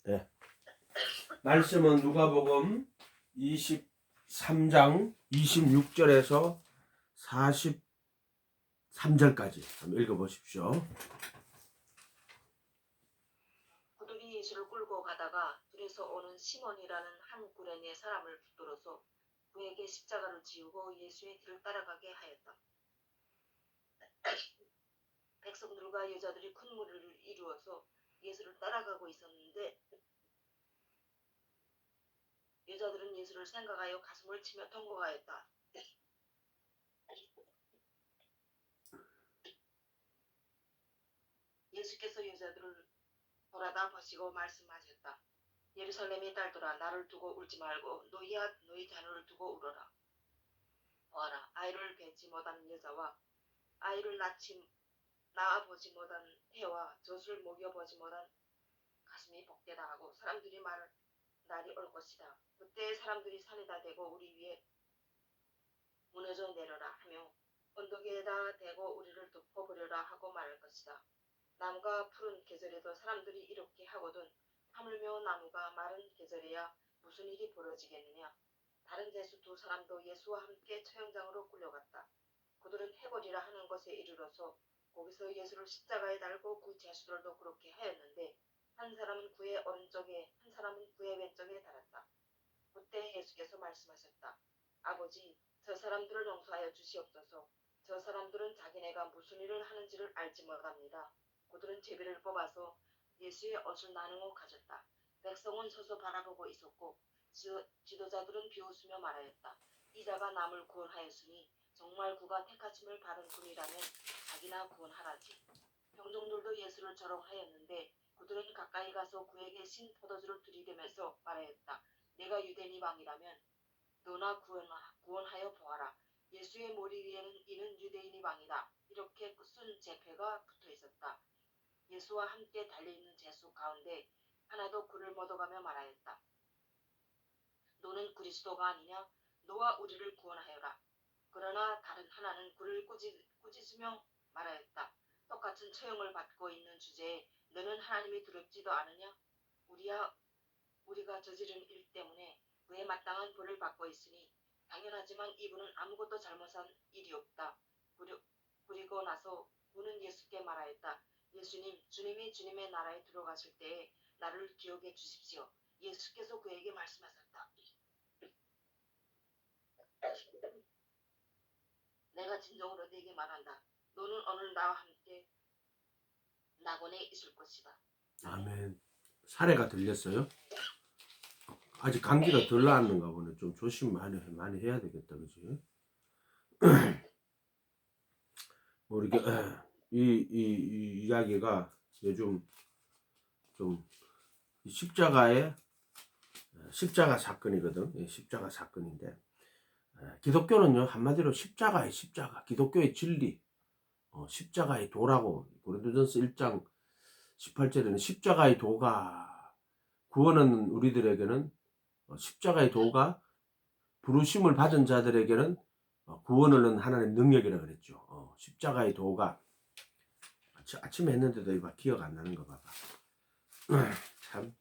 네. 말씀은 누가복음 23장 26절에서 43절까지 한번 읽어보십시오. 그들이 예수를 끌고 가다가 들에서 오는 시몬이라는 한 구레네 사람을 붙들어서 그에게 십자가를 지우고 예수의 뒤를 따라가게 하였다. 백성들과 여자들이 큰 무리를 이루어서 예수를 따라가고 있었는데 여자들은 예수를 생각하여 가슴을 치며 통곡하였다. 예수께서 여자들을 돌아다 보시고 말씀하셨다. 예루살렘의 딸들아, 나를 두고 울지 말고 너희야 너희 자녀를 두고 울어라. 보아라, 아이를 뵙지 못한 여자와 아이를 낳아보지 못한 태와 젖을 먹여보지 못한 가슴이 복되다 하고 사람들이 말할 날이 올 것이다. 그때 사람들이 산에다 대고 우리 위에 무너져 내려라 하며 언덕에다 대고 우리를 덮어버려라 하고 말할 것이다. 나무가 푸른 계절에도 사람들이 이렇게 하거든 하물며 나무가 마른 계절에야 무슨 일이 벌어지겠느냐. 다른 제수 두 사람도 예수와 함께 처형장으로 끌려갔다. 그들은 해골이라 하는 곳에 이르러서 거기서 예수를 십자가에 달고 그 제수들도 그렇게 하였는데 한 사람은 그의 오른쪽에 한 사람은 그의 왼쪽에 달았다. 그때 예수께서 말씀하셨다. 아버지, 저 사람들을 용서하여 주시옵소서. 저 사람들은 자기네가 무슨 일을 하는지를 알지 못합니다. 그들은 제비를 뽑아서 예수의 옷을 나누어 가졌다. 백성은 서서 바라보고 있었고 지도자들은 비웃으며 말하였다. 이 자가 남을 구원하였으니 정말 그가 택하심을 받은 분이라면 자기나 구원하라지. 병종들도 예수를 조롱하였는데 그들은 가까이 가서 그에게 신 포도주를 들이대면서 말하였다. 내가 유대인이 왕이라면 너나 구원하여 보아라. 예수의 머리 위에는 이는 유대인이 왕이다. 이렇게 쓴 제패가 붙어 있었다. 예수와 함께 달려있는 제수 가운데 하나도 그를 못 오가며 말하였다. 너는 그리스도가 아니냐? 너와 우리를 구원하여라. 그러나 다른 하나는 그를 꾸짖으며 말하였다. 똑같은 처형을 받고 있는 주제에 너는 하나님이 두렵지도 않으냐? 우리가 저지른 일 때문에 그에 마땅한 벌을 받고 있으니 당연하지만 이분은 아무것도 잘못한 일이 없다. 그리고 나서 그는 예수께 말하였다. 예수님, 주님이 주님의 나라에 들어가실 때에 나를 기억해 주십시오. 예수께서 그에게 말씀하셨다. 내가 진정으로 네게 말한다. 너는 오늘 나와 함께 낙원에 있을 것이다. 아멘. 사례가 들렸어요? 아직 감기가 덜 나았는가 보네. 좀 조심 많이 해야 되겠다, 그지? 뭐 이렇게 이 이야기가 요즘 좀 십자가 사건이거든. 십자가 사건인데 기독교는요 한마디로 십자가의 십자가, 기독교의 진리, 십자가의 도라고. 고린도전서 1장 18절에는 십자가의 도가 구원은 우리들에게는 십자가의 도가 부르심을 받은 자들에게는 구원을 얻는 하나님의 능력이라 그랬죠. 십자가의 도가 아침에 했는데도 이거 기억 안 나는 거 봐봐. 참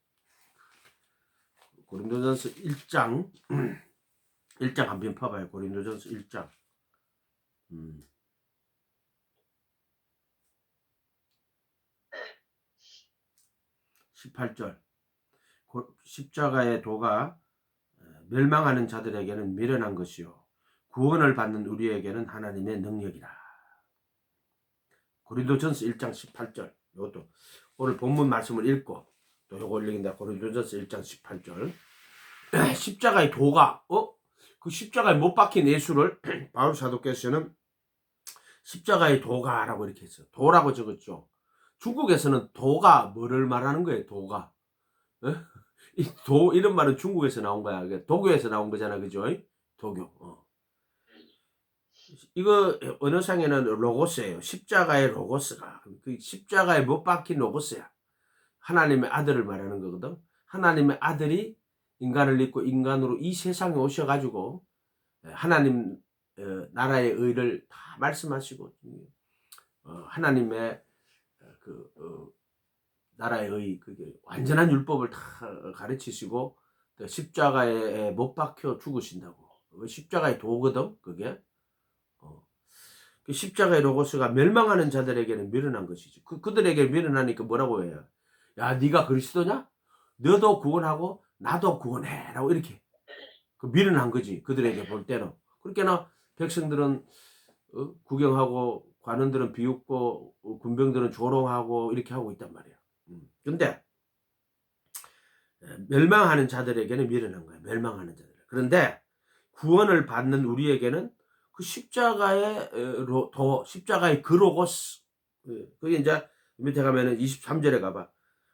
고린도전서 1장 1장 한 편 파봐요. 고린도전서 1장 18절 십자가의 도가 멸망하는 자들에게는 미련한 것이요 구원을 받는 우리에게는 하나님의 능력이라. 고린도전서 1장 18절. 이것도 오늘 본문 말씀을 읽고 또 요거 읽는다. 고린도전서 1장 18절. 십자가의 도가 그 십자가에 못 박힌 예수를 바울 사도께서는 십자가의 도가라고 이렇게 했어요. 도라고 적었죠. 중국에서는 도가 뭐를 말하는 거예요? 도가. 이 도 이런 말은 중국에서 나온 거야. 도교에서 나온 거잖아, 그죠? 도교. 이거 언어상에는 로고스예요. 십자가의 로고스가 그 십자가에 못 박힌 로고스야. 하나님의 아들을 말하는 거거든. 하나님의 아들이 인간을 입고 인간으로 이 세상에 오셔가지고 하나님 나라의 의를 다 말씀하시고 하나님의 나라의 의, 그게 완전한 율법을 다 가르치시고 또 십자가에 못 박혀 죽으신다고. 그 십자가의 도거든 그게. 그 십자가의 로고스가 멸망하는 자들에게는 미련한 것이지. 그들에게 미련하니까 뭐라고 해요? 야, 네가 그리스도냐? 너도 구원하고 나도 구원해라고 이렇게 그 미련한 거지. 그들에게 볼 때는. 그렇게나 백성들은 구경하고 관원들은 비웃고 군병들은 조롱하고 이렇게 하고 있단 말이야. 근데 멸망하는 자들에게는 미련한 거야. 멸망하는 자들. 그런데 구원을 받는 우리에게는 그 십자가의 십자가의 그로고스. 그게 이제 밑에 가면은 23절에 가봐.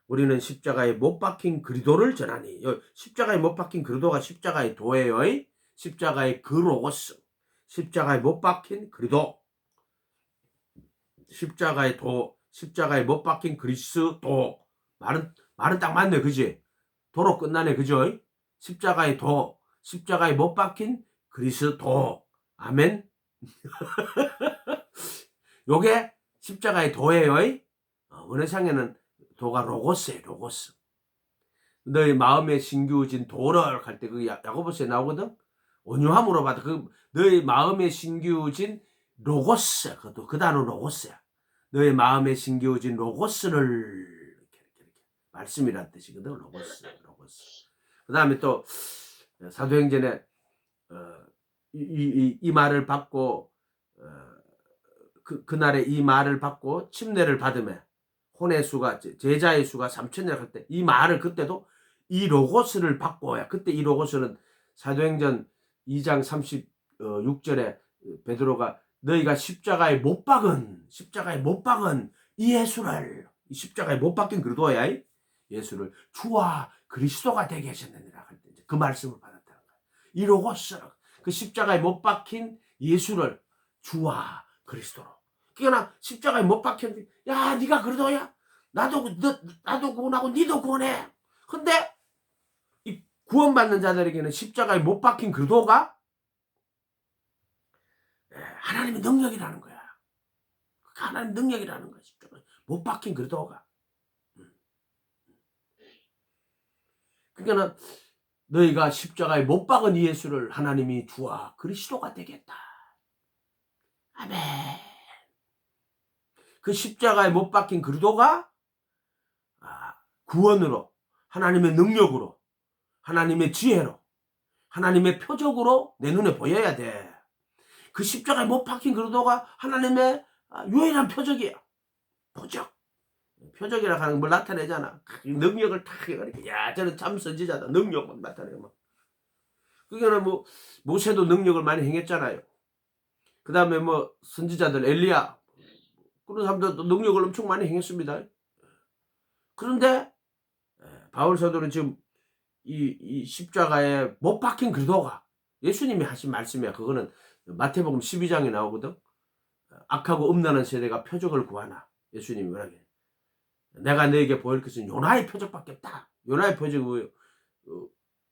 우리는 십자가에 못 박힌 그리도를 전하니. 십자가에 못 박힌 그리도가 십자가의 도예요. 십자가의 그로고스. 십자가에 못 박힌 그리도. 십자가의 도. 십자가에 못 박힌 그리스도. 말은 딱 맞네. 그지? 도로 끝나네. 그죠? 십자가의 도. 십자가에 못 박힌 그리스도. 아멘. 요게 십자가의 도예요. 원어상에는 도가 로고스예요. 로고스. 너의 마음에 신규진 도를 할 때 그 야고보서에 나오거든. 온유함으로 받아. 그 너의 마음에 신규진 로고스. 그 단어 로고스야. 너의 마음에 신규진 로고스를 이렇게 말씀이란 뜻이거든. 로고스. 그 다음에 또 사도행전에 이 말을 받고 그날에 이 말을 받고 침례를 받으며 혼의 수가 제자의 수가 3,000명 할 때 이 말을 그때도 이 로고스를 받고야. 그때 이 로고스는 사도행전 2장 36절에 베드로가 너희가 십자가에 못 박은 이 예수를 이 십자가에 못 박힌 그리도야 예수를 주와 그리스도가 되게 하셨느니라 할 때 그 말씀을 받았다는 거야. 이 로고스 그 십자가에 못 박힌 예수를 주와 그리스도로. 그러나 십자가에 못 박혔는데 야 네가 그리도야? 나도 구원하고 니도 구원해. 근데 이 구원받는 자들에게는 십자가에 못 박힌 그리도가 하나님의 능력이라는 거야. 하나님의 능력이라는 거야. 십자가에 못 박힌 그리도가. 그러니까 너희가 십자가에 못 박은 이 예수를 하나님이 주와 그리스도가 되겠다. 아멘. 그 십자가에 못 박힌 그리도가 구원으로 하나님의 능력으로 하나님의 지혜로 하나님의 표적으로 내 눈에 보여야 돼. 그 십자가에 못 박힌 그리도가 하나님의 유일한 표적이야. 표적이라 하는 걸 나타내잖아. 능력을 탁 해가지고 야 저는 참 선지자다. 능력만 나타내고. 그게는 뭐 모세도 능력을 많이 행했잖아요. 그 다음에 뭐 선지자들 엘리야 그런 사람들도 능력을 엄청 많이 행했습니다. 그런데 바울 사도는 지금 이 십자가에 못 박힌 그리도가 예수님이 하신 말씀이야. 그거는 마태복음 12장에 나오거든. 악하고 음란한 세대가 표적을 구하나. 예수님이 뭐라게 내가 너에게 보일 것은 요나의 표적밖에 없다. 요나의 표적이 뭐예요?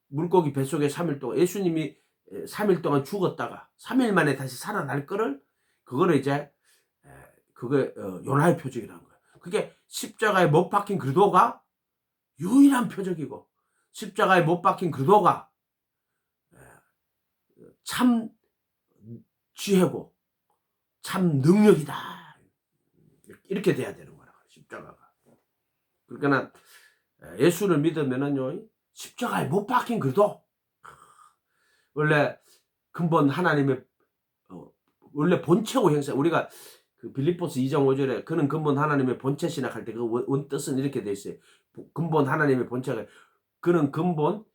물고기 뱃속에 3일 동안 예수님이 3일 동안 죽었다가 3일 만에 다시 살아날 거를 그거를 이제 그게 요나의 표적이라는 거야. 그게 십자가에 못 박힌 그리도가 유일한 표적이고 십자가에 못 박힌 그리도가 참 지혜고 참 능력이다. 이렇게 돼야 되는 거야. 십자가가. 그러니까 예수를 믿으면은요 십자가에 못 박힌 그리도 원래 근본 하나님의 원래 본체고 형상 우리가 그 빌립보스 2장 5절에 그는 근본 하나님의 본체 신학할 때 그 원뜻은 이렇게 돼 있어요. 근본 하나님의 본체가 그는 근본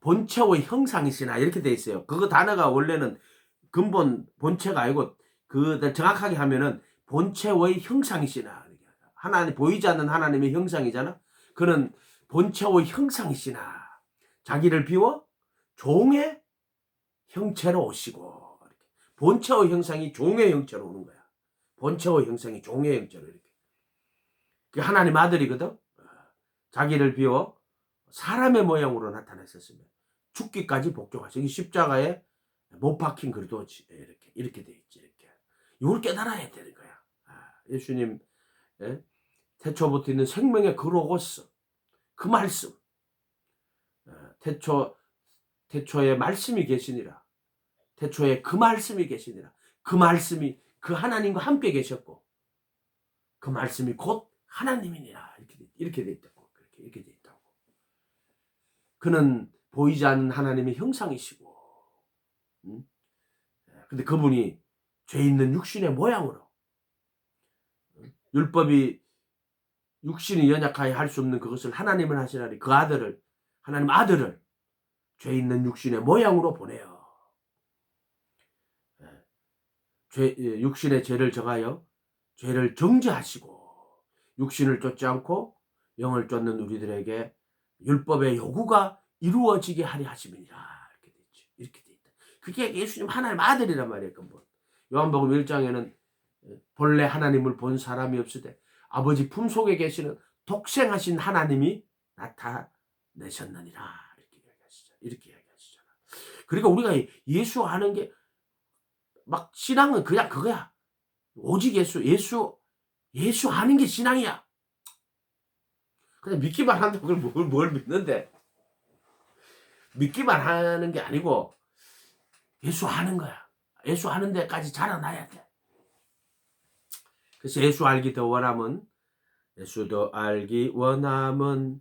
본체의 형상이시나 이렇게 돼 있어요. 그거 단어가 원래는 근본 본체가 아니고 그 정확하게 하면은 본체의 형상이시나 하나님 보이지 않는 하나님의 형상이잖아. 그는 본체의 형상이시나 자기를 비워 종의 형체로 오시고 본체의 형상이 종의 형체로 오는 거야. 본체의 형상이 종의 형체로 이렇게. 그 하나님 아들이거든. 자기를 비워 사람의 모양으로 나타났었으면 죽기까지 복종하시고 십자가에 못 박힌 그리도 이렇게 돼 있지 이렇게. 이걸 깨달아야 되는 거야. 예수님 태초부터 있는 생명의 그 로고스, 그 말씀, 태초에 말씀이 계시니라. 태초에 그 말씀이 계시니라. 그 말씀이 그 하나님과 함께 계셨고 그 말씀이 곧 하나님이니라. 이렇게 돼 있다고. 이렇게 돼 있다고. 그는 보이지 않는 하나님의 형상이시고, 근데 그분이 죄 있는 육신의 모양으로, 율법이 육신이 연약하여 할 수 없는 그것을 하나님은 하시나니 그 아들을, 하나님 아들을 죄 있는 육신의 모양으로 보내요. 육신의 죄를 정하여 죄를 정죄하시고 육신을 쫓지 않고 영을 쫓는 우리들에게 율법의 요구가 이루어지게 하려 하심이니라. 이렇게 돼 있죠. 이렇게 돼 있다. 그게 예수님 하나님 아들이란 말이에요. 근본. 요한복음 1장에는 본래 하나님을 본 사람이 없으되 아버지 품속에 계시는 독생하신 하나님이 나타내셨느니라. 이렇게 이야기하시잖아. 그러니까 우리가 예수 아는 게 막 신앙은 그냥 그거야. 오직 예수 아는 게 신앙이야. 그냥 믿기만 한다고 뭘 믿는데, 믿기만 하는 게 아니고 예수 아는 거야. 예수 아는 데까지 자라나야 돼. 그래서 예수 알기 더 원함은, 예수도 알기 원함은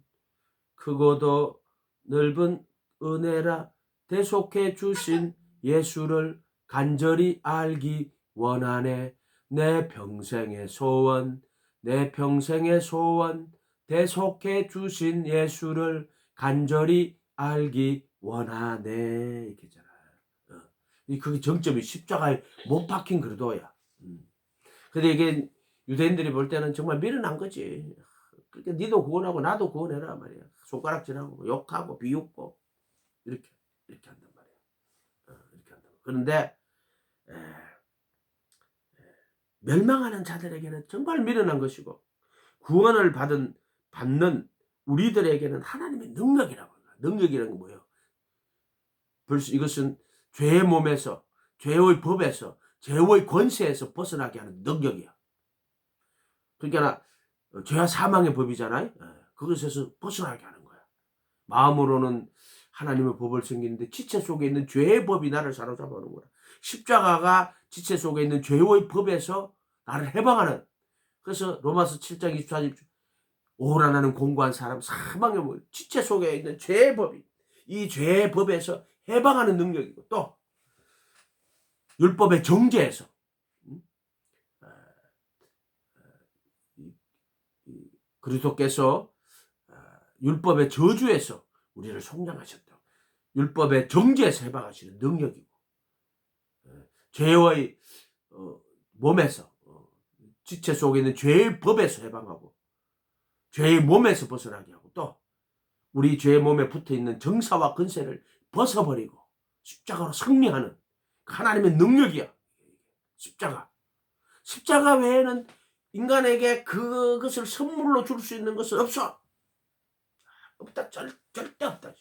크고도 넓은 은혜라. 대속해 주신 예수를 간절히 알기 원하네. 내 평생의 소원, 대속해 주신 예수를 간절히 알기 원하네. 이렇게 있잖아요. 그게 정점이 십자가에 못 박힌 그리도야. 근데 이게 유대인들이 볼 때는 정말 미련한 거지. 그러니까 니도 구원하고 나도 구원해라 말이야. 손가락질하고 욕하고 비웃고 이렇게 한단 말이야. 이렇게 한단 말이야. 그런데 멸망하는 자들에게는 정말 미련한 것이고, 구원을 받는 우리들에게는 하나님의 능력이라고 합니다. 능력이라는 게 뭐예요? 벌써 이것은 죄의 몸에서, 죄의 법에서, 죄의 권세에서 벗어나게 하는 능력이야. 그러니까 죄와 사망의 법이잖아요. 그것에서 벗어나게 하는 거야. 마음으로는 하나님의 법을 섬기는데 지체 속에 있는 죄의 법이 나를 사로잡아 오는 거야. 십자가가 지체 속에 있는 죄의 법에서 나를 해방하는. 그래서 로마서 7장 24절, 오라 나는 공고한 사람, 사망의 법, 지체 속에 있는 죄의 법이, 이 죄의 법에서 해방하는 능력이고, 또 율법의 정죄에서, 그리스도께서 율법의 저주에서 우리를 속량하셨다. 율법의 정죄에서 해방하시는 능력이고, 죄의 몸에서, 지체 속에 있는 죄의 법에서 해방하고 죄의 몸에서 벗어나게 하고, 또 우리 죄의 몸에 붙어있는 정사와 근세를 벗어버리고 십자가로 승리하는 하나님의 능력이야. 십자가 외에는 인간에게 그것을 선물로 줄 수 있는 것은 없어. 없다. 절대 없다.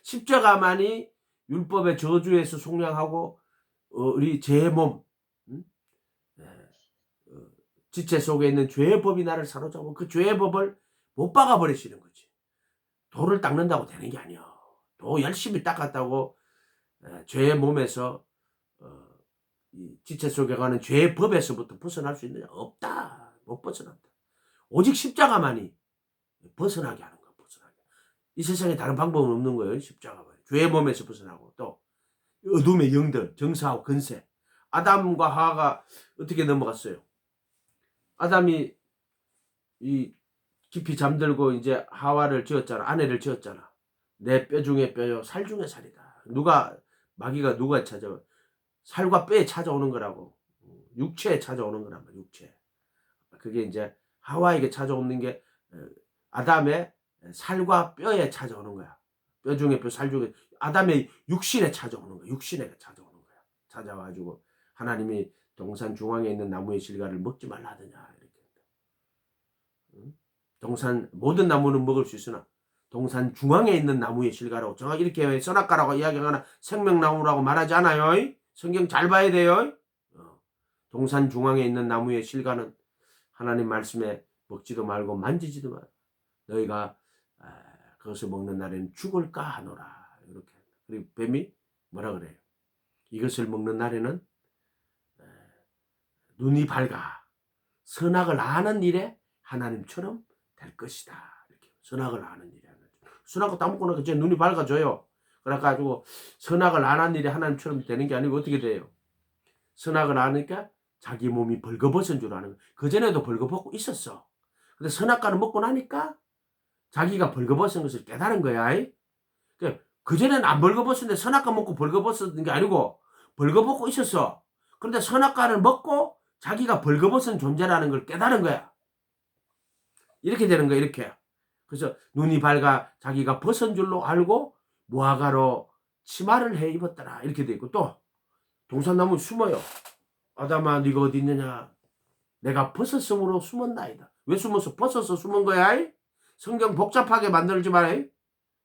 십자가만이 율법의 저주에서 속량하고 우리 죄의 몸, 지체 속에 있는 죄의 법이 나를 사로잡고 그 죄의 법을 못 박아버리시는 거지. 돌을 닦는다고 되는 게 아니야. 도 열심히 닦았다고 죄의 몸에서 이 지체 속에 가는 죄의 법에서부터 벗어날 수 있느냐? 없다. 못 벗어난다. 오직 십자가만이 벗어나게 하는 거야. 이 세상에 다른 방법은 없는 거예요. 십자가만이. 죄의 몸에서 벗어나고, 또 어둠의 영들, 정사와 근세. 아담과 하와가 어떻게 넘어갔어요? 아담이 이 깊이 잠들고 이제 하와를 지었잖아. 아내를 지었잖아. 내 뼈 중에 뼈요, 살 중에 살이다. 마귀가 누가 찾아와? 살과 뼈에 찾아오는 거라고. 육체에 찾아오는 거란 말이야. 육체. 그게 이제 하와에게 찾아오는 게 아담의 살과 뼈에 찾아오는 거야. 뼈 중에 뼈, 살 중에, 아담의 육신에 찾아오는 거야. 찾아와가지고 하나님이 동산 중앙에 있는 나무의 실과를 먹지 말라 하더냐. 이렇게. 동산 모든 나무는 먹을 수 있으나 동산 중앙에 있는 나무의 실과라고 정확히 이렇게 선악과라고 이야기하거나 생명나무라고 말하지 않아요. 성경 잘 봐야 돼요. 동산 중앙에 있는 나무의 실과는 하나님 말씀에 먹지도 말고 만지지도 말고 너희가 그것을 먹는 날에는 죽을까 하노라. 이렇게. 그리고 뱀이 뭐라 그래요? 이것을 먹는 날에는 눈이 밝아 선악을 아는 일에 하나님처럼 될 것이다. 이렇게. 선악을 아는 일에 선악을 따먹고 나서 제 눈이 밝아져요. 그래가지고 선악을 안 한 일이 하나님처럼 되는 게 아니고 어떻게 돼요? 선악을 아니까 자기 몸이 벌거벗은 줄 아는 거예요. 그전에도 벌거벗고 있었어. 근데 선악과를 먹고 나니까 자기가 벌거벗은 것을 깨달은 거야. 그전에는 안 벌거벗었는데 선악과 먹고 벌거벗은 게 아니고 벌거벗고 있었어. 그런데 선악과를 먹고 자기가 벌거벗은 존재라는 걸 깨달은 거야. 이렇게 되는 거야. 이렇게. 그래서 눈이 밝아 자기가 벗은 줄로 알고 무화과로 치마를 해 입었더라. 이렇게 돼 있고 또 동산나무 숨어요. 아담아 네가 어디 있느냐. 내가 벗었으므로 숨었나이다. 왜 숨었어? 벗어서 숨은 거야. 성경 복잡하게 만들지 마라.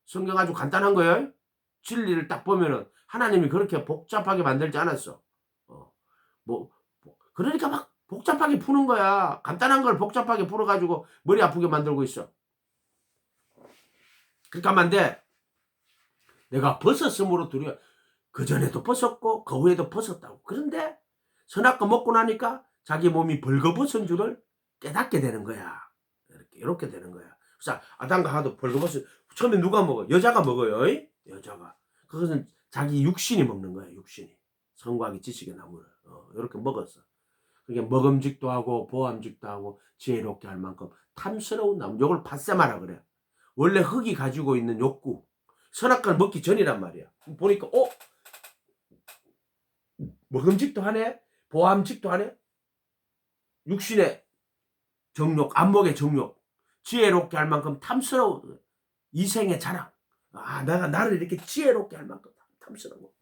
성경 아주 간단한 거예요. 진리를 딱 보면은 하나님이 그렇게 복잡하게 만들지 않았어. 그러니까 막 복잡하게 푸는 거야. 간단한 걸 복잡하게 풀어가지고 머리 아프게 만들고 있어. 그렇게 하면 안 돼. 내가 벗었으므로 두려워. 그전에도 벗었고 그 후에도 벗었다고. 그런데 선악과 먹고 나니까 자기 몸이 벌거벗은 줄을 깨닫게 되는 거야. 이렇게 되는 거야. 그래서 아담과 하와도 벌거벗은 처음에 누가 먹어? 여자가 먹어요. 여자가. 그것은 자기 육신이 먹는 거야. 육신이. 성과학의 지식의 나무를. 이렇게 먹었어. 그게 먹음직도 하고 보암직도 하고 지혜롭게 할 만큼 탐스러운 나무. 이걸 팥세마라 그래. 원래 흙이 가지고 있는 욕구. 선악과를 먹기 전이란 말이야. 보니까 먹음직도 하네. 보암직도 하네. 육신의 정욕, 안목의 정욕. 지혜롭게 할 만큼 탐스러운 이생의 자랑. 내가 나를 이렇게 지혜롭게 할 만큼 탐스러운 거.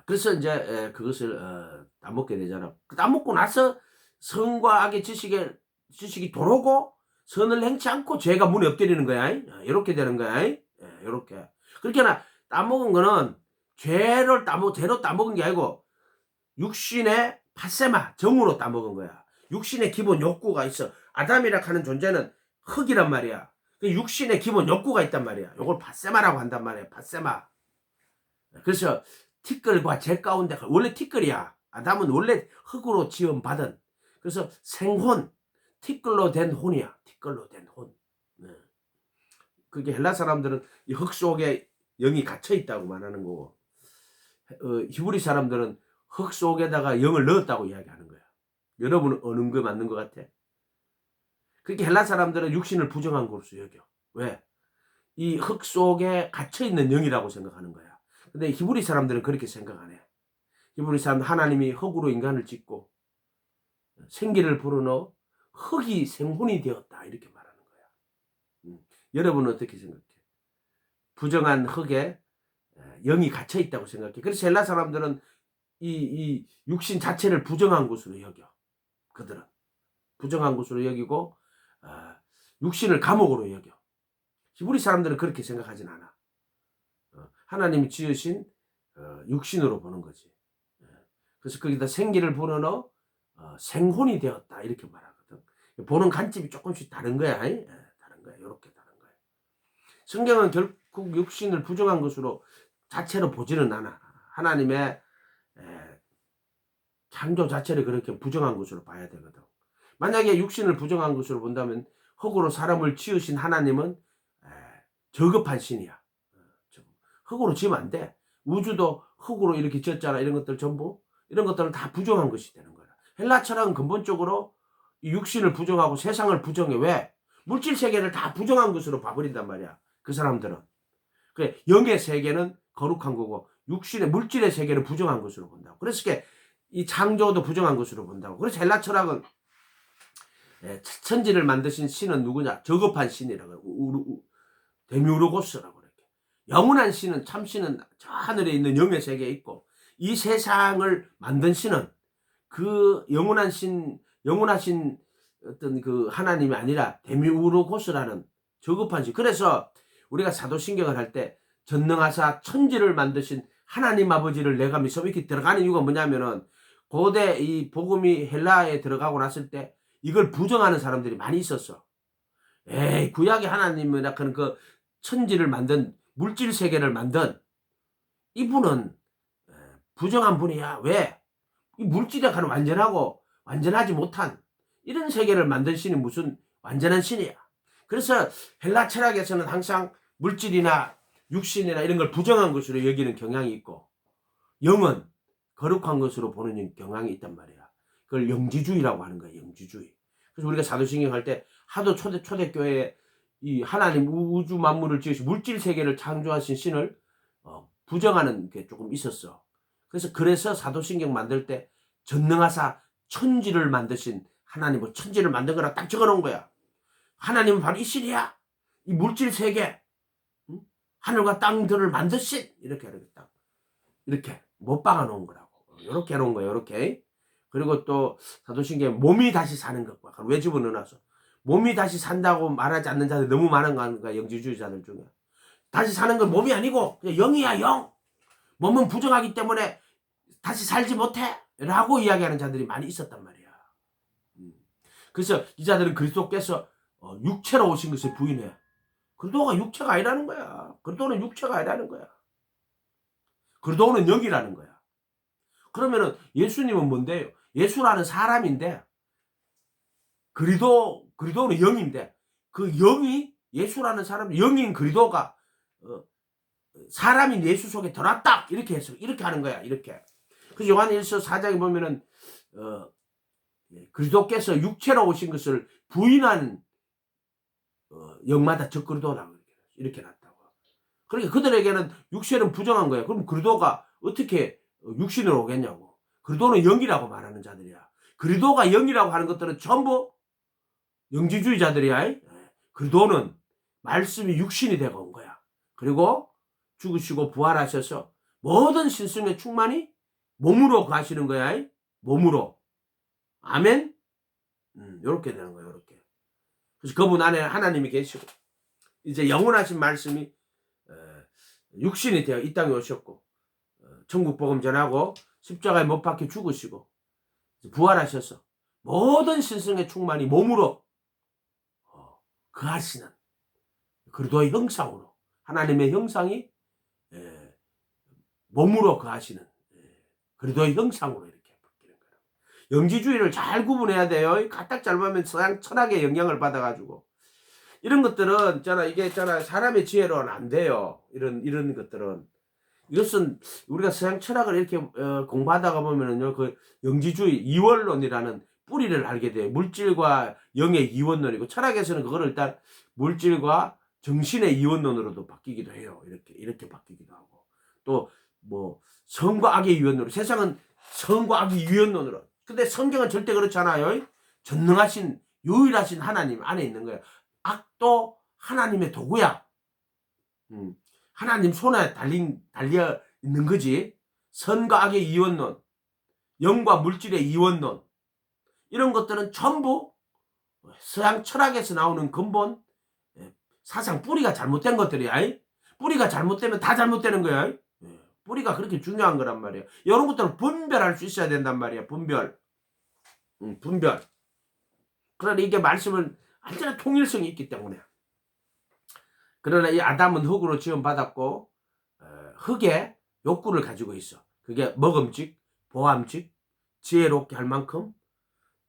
그래서 이제 그것을 따먹게 되잖아. 따먹고 나서 선과 악의 지식이 도로고 선을 행치 않고 죄가 문에 엎드리는 거야. 이렇게 되는 거야. 이렇게. 그렇게나 따먹은 거는 죄로 따먹은 게 아니고 육신의 팥세마 정으로 따먹은 거야. 육신의 기본 욕구가 있어. 아담이라 하는 존재는 흙이란 말이야. 육신의 기본 욕구가 있단 말이야. 이걸 팥세마라고 한단 말이야. 팥세마. 그래서 티끌과 재 가운데 원래 티끌이야. 아담은 원래 흙으로 지음받은. 그래서 생혼, 티끌로 된 혼이야. 티끌로 된 혼. 그게 헬라 사람들은 이 흙 속에 영이 갇혀 있다고 말하는 거고, 히브리 사람들은 흙 속에다가 영을 넣었다고 이야기하는 거야. 여러분은 어느 거 맞는 것 같아? 그렇게 헬라 사람들은 육신을 부정한 것으로 여겨. 왜? 이 흙 속에 갇혀 있는 영이라고 생각하는 거야. 근데 히브리 사람들은 그렇게 생각 안 해. 히브리 사람은 하나님이 흙으로 인간을 짓고 생기를 불어넣어 흙이 생혼이 되었다 이렇게 말하는 거야. 여러분은 어떻게 생각해? 부정한 흙에 영이 갇혀 있다고 생각해. 그래서 헬라 사람들은 이 육신 자체를 부정한 것으로 여겨. 그들은 부정한 것으로 여기고 육신을 감옥으로 여겨. 히브리 사람들은 그렇게 생각하진 않아. 하나님이 지으신 육신으로 보는 거지. 그래서 거기다 생기를 불어넣어 생혼이 되었다 이렇게 말하거든. 보는 관점이 조금씩 다른 거야. 다른 거야. 이렇게 다른 거야. 성경은 결국 육신을 부정한 것으로 자체로 보지는 않아. 하나님의 창조 자체를 그렇게 부정한 것으로 봐야 되거든. 만약에 육신을 부정한 것으로 본다면 흙으로 사람을 지으신 하나님은 저급한 신이야. 흙으로 지으면 안 돼. 우주도 흙으로 이렇게 지었잖아. 이런 것들 전부. 이런 것들은 다 부정한 것이 되는 거야. 헬라 철학은 근본적으로 이 육신을 부정하고 세상을 부정해. 왜? 물질 세계를 다 부정한 것으로 봐버린단 말이야. 그 사람들은. 그래, 영의 세계는 거룩한 거고 육신의 물질의 세계는 부정한 것으로 본다고. 그래서 이 창조도 부정한 것으로 본다고. 그래서 헬라 철학은 천지를 만드신 신은 누구냐? 저급한 신이라고. 데미우르고스라고 그래. 영원한 신은 참신은 저 하늘에 있는 영의 세계에 있고 이 세상을 만든 신은 그 영원하신 어떤 그 하나님이 아니라 데미우르고스라는 저급한 신. 그래서 우리가 사도신경을 할 때 전능하사 천지를 만드신 하나님 아버지를 내가 믿어 이렇게 들어가는 이유가 뭐냐면은 고대 이 복음이 헬라에 들어가고 났을 때 이걸 부정하는 사람들이 많이 있었어. 에이, 구약의 하나님은 약간 그 천지를 만든 물질 세계를 만든 이분은 부정한 분이야. 왜? 이 물질에 관한 완전하고 완전하지 못한 이런 세계를 만든 신이 무슨 완전한 신이야. 그래서 헬라 철학에서는 항상 물질이나 육신이나 이런 걸 부정한 것으로 여기는 경향이 있고 영은 거룩한 것으로 보는 경향이 있단 말이야. 그걸 영지주의라고 하는 거야. 영지주의. 그래서 우리가 사도신경 할 때 하도 초대교회에 이 하나님 우주 만물을 지으시 물질 세계를 창조하신 신을 부정하는 게 조금 있었어. 그래서 사도신경 만들 때 전능하사 천지를 만드신 하나님은 천지를 만든 거라 딱 적어놓은 거야. 하나님은 바로 이 신이야. 이 물질 세계, 응? 하늘과 땅들을 만드신 이렇게 딱 이렇게 못 박아 놓은 거라고. 이렇게 해놓은 거예요. 이렇게. 그리고 또 사도신경 몸이 다시 사는 것과 왜 집어넣어놨어? 몸이 다시 산다고 말하지 않는 자들 너무 많은 거야. 영지주의자들 중에. 다시 사는 건 몸이 아니고 그냥 영이야. 영. 몸은 부정하기 때문에 다시 살지 못해 라고 이야기하는 자들이 많이 있었단 말이야. 그래서 이 자들은 그리스도께서 육체로 오신 것을 부인해. 그리스도가 육체가 아니라는 거야. 그리스도는 육체가 아니라는 거야. 그리스도는 영이라는 거야. 그러면은 예수님은 뭔데요? 예수라는 사람인데 그리스도는 영인데 그 영이 예수라는 사람 영인 그리스도가 사람인 예수 속에 들어왔다 이렇게 해서 이렇게 하는 거야. 이렇게. 그래서 요한일서 4장에 보면은 그리스도께서 육체로 오신 것을 부인하는 영마다 적그리스도라고 이렇게 났다고. 그러니까 그들에게는 육체는 부정한 거야. 그럼 그리스도가 어떻게 육신으로 오겠냐고. 그리스도는 영이라고 말하는 자들이야. 그리스도가 영이라고 하는 것들은 전부 영지주의자들이야. 그리스도는 말씀이 육신이 되고 온 거야. 그리고 죽으시고 부활하셔서 모든 신성의 충만이 몸으로 가시는 거야. 몸으로. 아멘. 요렇게 되는 거예요. 요렇게. 그래서 그분 안에 하나님이 계시고 이제 영원하신 말씀이 육신이 되어 이 땅에 오셨고 천국 복음 전하고 십자가에 못 박혀 죽으시고 부활하셔서 모든 신성의 충만이 몸으로 거하시는 그리스도의 형상으로 하나님의 형상이 몸으로 거하시는 그리스도의 형상으로 이렇게 바뀌는 거예요. 영지주의를 잘 구분해야 돼요. 까딱 잘못하면 서양 철학의 영향을 받아가지고 이런 것들은 이게 사람의 지혜로는 안 돼요. 이런 것들은 이것은 우리가 서양 철학을 이렇게 공부하다가 보면은요 그 영지주의 이원론이라는 뿌리를 알게 돼요. 물질과 영의 이원론이고 철학에서는 그거를 일단 물질과 정신의 이원론으로도 바뀌기도 해요. 이렇게 바뀌기도 하고 또 뭐 선과 악의 이원론으로 세상은 선과 악의 이원론으로 근데 성경은 절대 그렇지 않아요. 전능하신 유일하신 하나님 안에 있는 거예요. 악도 하나님의 도구야. 하나님 손에 달려 있는 거지. 선과 악의 이원론, 영과 물질의 이원론 이런 것들은 전부 서양 철학에서 나오는 근본 사상 뿌리가 잘못된 것들이야. 뿌리가 잘못되면 다 잘못되는 거야. 뿌리가 그렇게 중요한 거란 말이야. 이런 것들을 분별할 수 있어야 된단 말이야. 분별. 그러나 이게 말씀은 완전히 통일성이 있기 때문에. 그러나 이 아담은 흙으로 지음받았고 흙에 욕구를 가지고 있어. 그게 먹음직, 보암직, 지혜롭게 할 만큼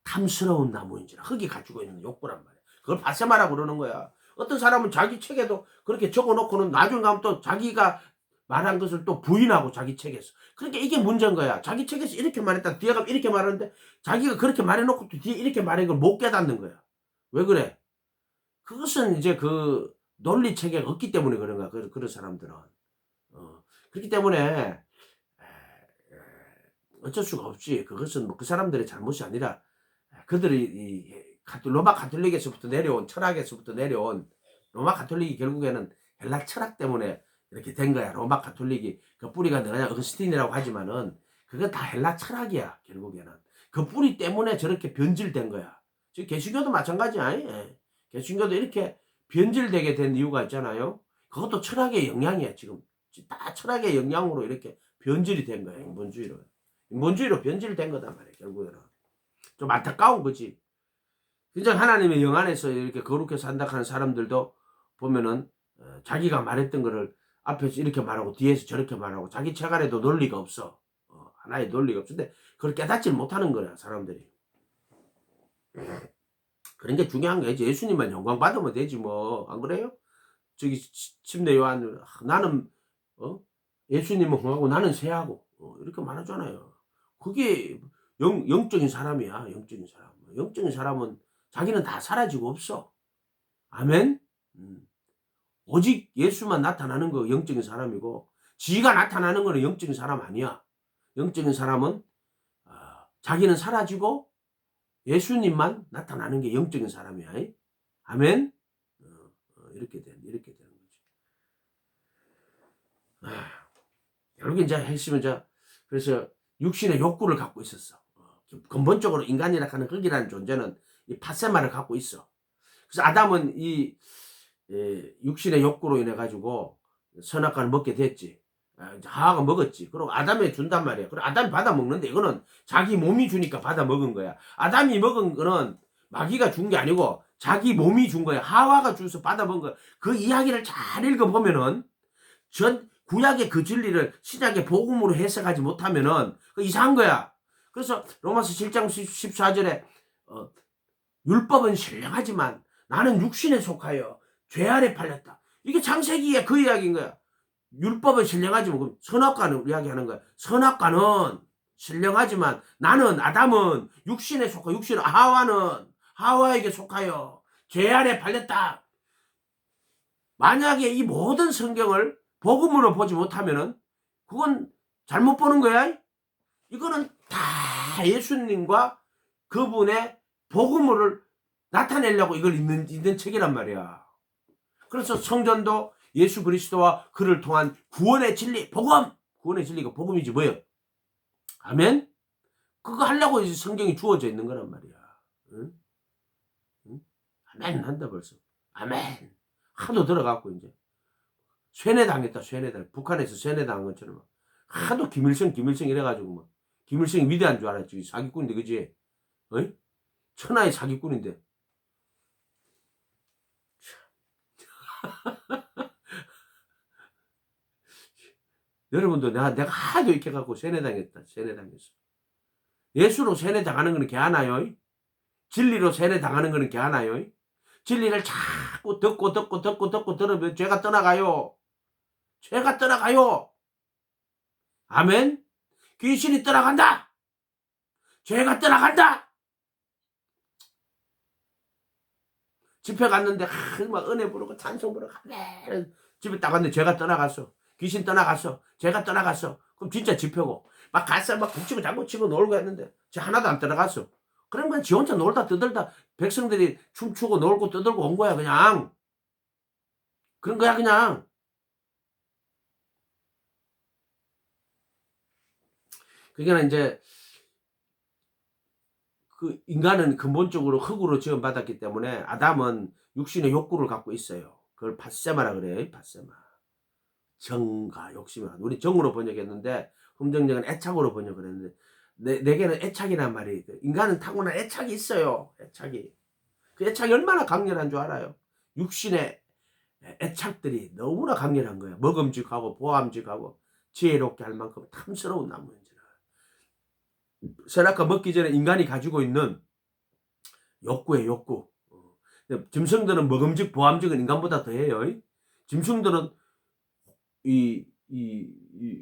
탐스러운 나무인지라 흙이 가지고 있는 욕구란 말이야. 그걸 바세마라고 그러는 거야. 어떤 사람은 자기 책에도 그렇게 적어놓고는 나중에 가면 또 자기가 말한 것을 또 부인하고 자기 책에서. 그러니까 이게 문제인 거야. 자기 책에서 이렇게 말했다 뒤에 가면 이렇게 말하는데 자기가 그렇게 말해놓고 또 뒤에 이렇게 말한 걸 못 깨닫는 거야. 왜 그래? 그것은 이제 그 논리 체계가 없기 때문에 그런 거야. 그런 사람들은. 그렇기 때문에 어쩔 수가 없지. 그것은 뭐 그 사람들의 잘못이 아니라 그들이 로마 가톨릭에서부터 내려온 철학에서부터 내려온 로마 가톨릭이 결국에는 헬라 철학 때문에 이렇게 된 거야. 로마 가톨릭이 그 뿌리가 뭐냐 어거스틴이라고 하지만은 그건 다 헬라 철학이야. 결국에는 그 뿌리 때문에 저렇게 변질된 거야. 지금 개신교도 마찬가지야. 개신교도 이렇게 변질되게 된 이유가 있잖아요. 그것도 철학의 영향이야. 지금 다 철학의 영향으로 이렇게 변질이 된 거야. 인본주의로 변질된 거단 말이야. 결국에는 좀 안타까운 거지. 진짜 하나님의 영 안에서 이렇게 거룩해 산다 하는 사람들도 보면은 자기가 말했던 거를 앞에서 이렇게 말하고 뒤에서 저렇게 말하고 자기 책 안에도 논리가 없어. 하나의 논리가 없는데 그걸 깨닫질 못하는 거야 사람들이. 그런 게 중요한 거지. 예수님만 영광 받으면 되지 뭐. 안 그래요? 저기 침례 요한 나는 예수님은 흥하고 나는 쇠하고 이렇게 말하잖아요. 그게 영적인 사람이야. 영적인 사람. 영적인 사람은 자기는 다 사라지고 없어. 아멘. 오직 예수만 나타나는 거 영적인 사람이고 지가 나타나는 거는 영적인 사람 아니야. 영적인 사람은 자기는 사라지고 예수님만 나타나는 게 영적인 사람이야. 아멘. 이렇게 되는 거지. 결국 이제 핵심은 그래서 육신의 욕구를 갖고 있었어. 근본적으로 인간이라 하는 흙이라는 존재는 이 파세마를 갖고 있어. 그래서 아담은 이 육신의 욕구로 인해 가지고 선악과를 먹게 됐지. 하와가 먹었지. 그리고 아담이 준단 말이야. 그리고 아담이 받아 먹는데 이거는 자기 몸이 주니까 받아 먹은 거야. 아담이 먹은 거는 마귀가 준 게 아니고 자기 몸이 준 거야. 하와가 주서 받아 먹은 거야. 그 이야기를 잘 읽어보면은 전 구약의 그 진리를 신약의 복음으로 해석하지 못하면은 그 이상한 거야. 그래서 로마서 7장 14절에 율법은 신령하지만 나는 육신에 속하여 죄 아래 팔렸다. 이게 창세기의 그 이야기인 거야. 율법은 신령하지만 그럼 선악과는 이야기하는 거야. 선악과는 신령하지만 나는 아담은 육신에 속하여 하와는 하와에게 속하여 죄 아래 팔렸다. 만약에 이 모든 성경을 복음으로 보지 못하면은 그건 잘못 보는 거야. 이거는 다 예수님과 그분의 복음을 나타내려고 이걸 읽는 책이란 말이야. 그래서 성전도 예수 그리스도와 그를 통한 구원의 진리, 복음! 구원의 진리가 복음이지 뭐예요? 아멘? 그거 하려고 이제 성경이 주어져 있는 거란 말이야. 응? 응? 아멘 한다 벌써. 아멘. 하도 들어갖고 이제. 쇠뇌당했다, 쇠뇌당. 북한에서 쇠뇌당한 것처럼. 하도 김일성 이래가지고 막. 김일성이 위대한 줄 알았지. 사기꾼인데, 그지? 어이? 천하의 사기꾼인데. 여러분도 내가 하도 이렇게 갖고 세뇌당했다. 세뇌당했어. 예수로 세뇌당하는 거는 개하나요? 진리로 세뇌당하는 거는 개하나요? 진리를 자꾸 듣고 들으면 죄가 떠나가요. 죄가 떠나가요. 아멘? 귀신이 떠나간다. 죄가 떠나간다. 집회 갔는데 막 은혜 부르고 찬송 부르고 집에 딱 갔는데 죄가 떠나갔어. 귀신 떠나갔어. 죄가 떠나갔어. 그럼 진짜 집회고. 막 갔어. 막 북치고 장구치고 놀고 했는데 죄 하나도 안 떠나갔어. 그럼 그냥 지 혼자 놀다 떠들다 백성들이 춤추고 놀고 떠들고 온 거야 그냥. 그런 거야 그냥. 그러니까 이제 그 인간은 근본적으로 흙으로 지원받았기 때문에 아담은 육신의 욕구를 갖고 있어요. 그걸 팟세마라 그래요. 팟세마. 정과 욕심이. 우리 정으로 번역했는데 흠정정은 애착으로 번역을 했는데 내게는 애착이란 말이. 인간은 타고난 애착이 있어요. 애착이. 그 애착이 얼마나 강렬한 줄 알아요? 육신의 애착들이 너무나 강렬한 거예요. 먹음직하고 보암직하고 지혜롭게 할 만큼 탐스러운 나무인지라. 선악과 먹기 전에 인간이 가지고 있는 욕구의 욕구. 짐승들은 먹음직 보암직은 인간보다 더해요. 짐승들은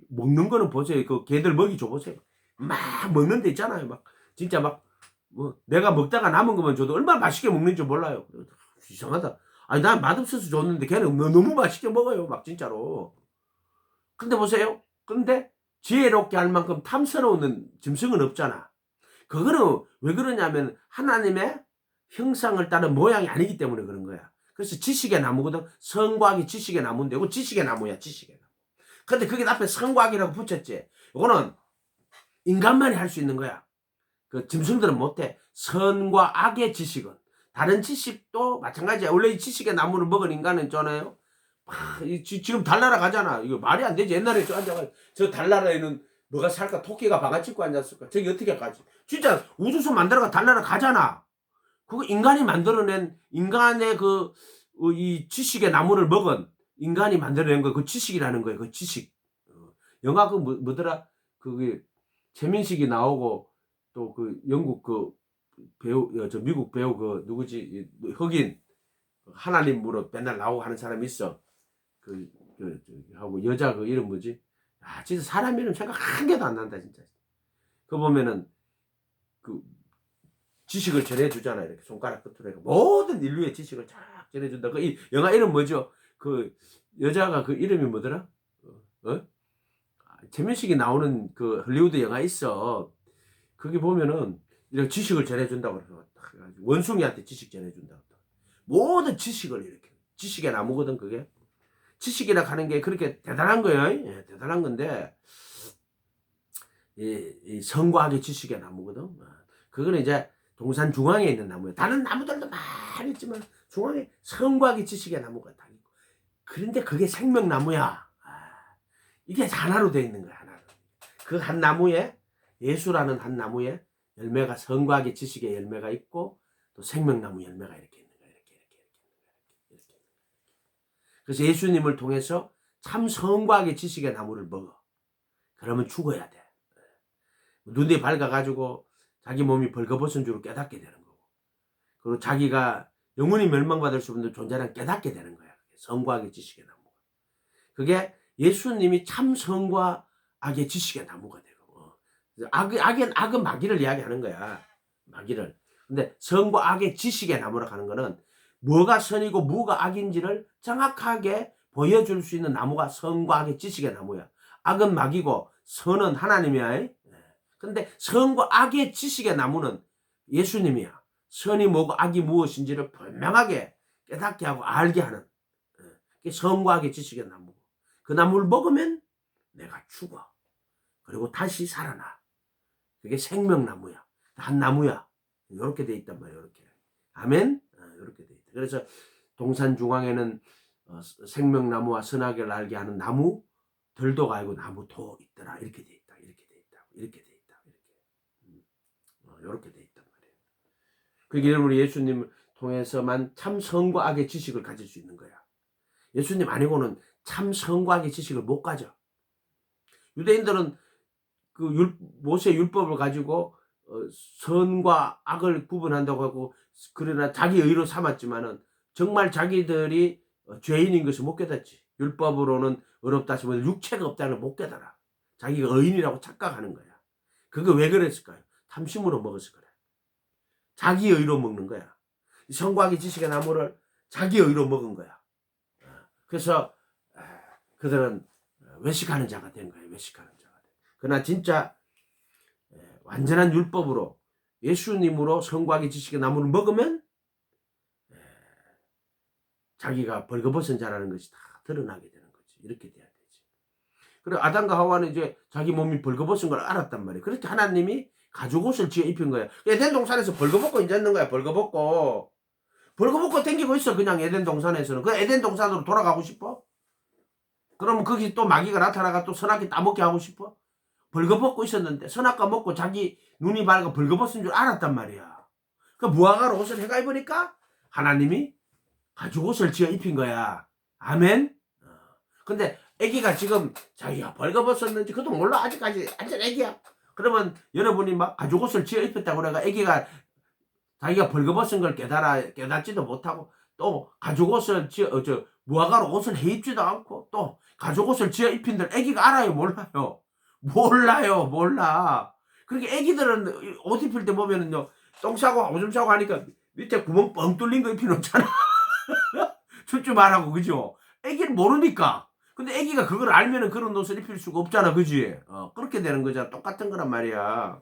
먹는 거는 보세요. 그 개들 먹이 줘보세요. 막 먹는 데 있잖아요. 막 진짜 막 뭐 내가 먹다가 남은 것만 줘도 얼마나 맛있게 먹는지 몰라요. 이상하다. 아니 난 맛없어서 줬는데 걔는 너무 맛있게 먹어요. 막 진짜로. 근데 보세요. 근데 지혜롭게 할 만큼 탐스러운 짐승은 없잖아. 그거는 왜 그러냐면 하나님의 형상을 따른 모양이 아니기 때문에 그런 거야. 그래서 지식의 나무거든. 성과학이 지식의 나무인데 이거 지식의 나무야. 지식의 나무. 근데 그게 앞에 성과학이라고 붙였지. 이거는 인간만이 할 수 있는 거야. 그 짐승들은 못해. 선과 악의 지식은. 다른 지식도 마찬가지야. 원래 이 지식의 나무를 먹은 인간은 있잖아요. 지금 달나라 가잖아. 이거 말이 안 되지. 옛날에 저 달나라에는 뭐가 살까? 토끼가 방아 찍고 앉았을까? 저기 어떻게 가지? 진짜 우주선 만들어가 달나라 가잖아. 그거 인간이 만들어낸 인간의 이 지식의 나무를 먹은 인간이 만들어낸 거 그 지식이라는 거예요. 그 지식. 영화 뭐더라? 그게 최민식이 나오고 또 그 영국 그 배우 저 미국 배우 그 누구지? 흑인 하나님으로 맨날 나오고 하는 사람이 있어. 하고 여자 그 이름 뭐지? 아, 진짜 사람 이름 생각 한 개도 안 난다 진짜. 그거 보면은 그 지식을 전해주잖아. 이렇게 손가락 끝으로 해서 모든 인류의 지식을 쫙 전해준다. 이 영화 이름 뭐죠? 그 여자가 그 이름이 뭐더라? 최민식이 나오는 그 할리우드 영화 있어. 거기 보면은 이런 지식을 전해준다고 그래서 원숭이한테 지식 전해준다고. 모든 지식을 이렇게 지식의 나무거든 그게. 지식이라 하는 게 그렇게 대단한 거예요. 예, 대단한 건데 이 성과학의 지식의 나무거든. 그거는 이제 동산 중앙에 있는 나무예요. 다른 나무들도 많이 있지만 중앙에 성과학의 지식의 나무가 다 있고. 그런데 그게 생명나무야. 이게 하나로 되어 있는 거야. 하나로. 그 한 나무에 예수라는 한 나무에 열매가 성과학의 지식의 열매가 있고 또 생명나무 열매가 이렇게 있는 거야. 이렇게. 그래서 예수님을 통해서 참 성과학의 지식의 나무를 먹어. 그러면 죽어야 돼. 눈이 밝아가지고 자기 몸이 벌거벗은 줄을 깨닫게 되는 거고. 그리고 자기가 영원히 멸망받을 수 없는 존재를 깨닫게 되는 거야. 성과학의 지식의 나무가. 그게 예수님이 참 성과 악의 지식의 나무가 되고. 악은 마귀를 이야기하는 거야. 마귀를. 근데 성과 악의 지식의 나무라고 하는 거는 뭐가 선이고 뭐가 악인지를 정확하게 보여줄 수 있는 나무가 성과 악의 지식의 나무야. 악은 마귀고 선은 하나님이야. 근데 선과 악의 지식의 나무는 예수님이야. 선이 뭐고 악이 무엇인지를 분명하게 깨닫게 하고 알게 하는 그게 선과 악의 지식의 나무고. 그 나무를 먹으면 내가 죽어. 그리고 다시 살아나. 그게 생명나무야. 한 나무야. 이렇게 돼 있단 말이야. 이렇게. 아멘. 이렇게 돼 있다. 그래서 동산 중앙에는 생명나무와 선악을 알게 하는 나무 들도가 아니고 나무도 있더라. 이렇게 돼 있다. 이렇게 돼 있다. 이렇게 돼 있다. 이렇게 돼 있단 말이에요. 그게 우리 예수님을 통해서만 참 선과 악의 지식을 가질 수 있는 거야. 예수님 아니고는 참 선과 악의 지식을 못 가져. 유대인들은 그 모세 율법을 가지고 선과 악을 구분한다고 하고 그러나 자기 의로 삼았지만은 정말 자기들이 죄인인 것을 못 깨닫지. 율법으로는 어렵다 싶으면 육체가 없다는 걸 못 깨달아. 자기가 의인이라고 착각하는 거야. 그거 왜 그랬을까요? 탐심으로 먹었을 거야. 자기 의로 먹는 거야. 선과 악의 지식의 나무를 자기 의로 먹은 거야. 그래서 그들은 외식하는 자가 된 거예요. 외식하는 자가. 그러나 진짜 완전한 율법으로 예수님으로 성과 악의 지식의 나무를 먹으면 자기가 벌거벗은 자라는 것이 다 드러나게 되는 거지. 이렇게 돼야 되지. 그리고 아담과 하와는 이제 자기 몸이 벌거벗은 걸 알았단 말이에요. 그렇게 하나님이 가죽옷을 지어 입힌 거야. 에덴 동산에서 벌거벗고 앉는 거야. 벌거벗고 댕기고 있어. 그냥 에덴 동산에서는. 그 에덴 동산으로 돌아가고 싶어? 그러면 거기 또 마귀가 나타나가 또 선악기 따먹게 하고 싶어? 벌거벗고 있었는데 선악과 먹고 자기 눈이 밝아 벌거벗은 줄 알았단 말이야. 그 무화과로 옷을 해가 입으니까 하나님이 가죽옷을 지어 입힌 거야. 아멘. 근데 애기가 지금 자기가 벌거벗었는지 그것도 몰라. 아직까지 완전 애기야. 그러면 여러분이 막 가죽옷을 지어 입혔다고 그래가 애기가 자기가 벌거벗은 걸 깨닫지도 못하고 또 가죽옷을 무화과로 옷을 해 입지도 않고 또 가죽옷을 지어 입힌들 애기가 알아요? 몰라요? 몰라. 그렇게 애기들은 옷 입힐 때 보면은요, 똥 싸고 오줌 싸고 하니까 밑에 구멍 뻥 뚫린 거 입혀놓잖아. 출주 말하고, 그죠? 애기는 모르니까. 근데 애기가 그걸 알면은 그런 옷을 입힐 수가 없잖아, 그지? 그렇게 되는 거잖아. 똑같은 거란 말이야.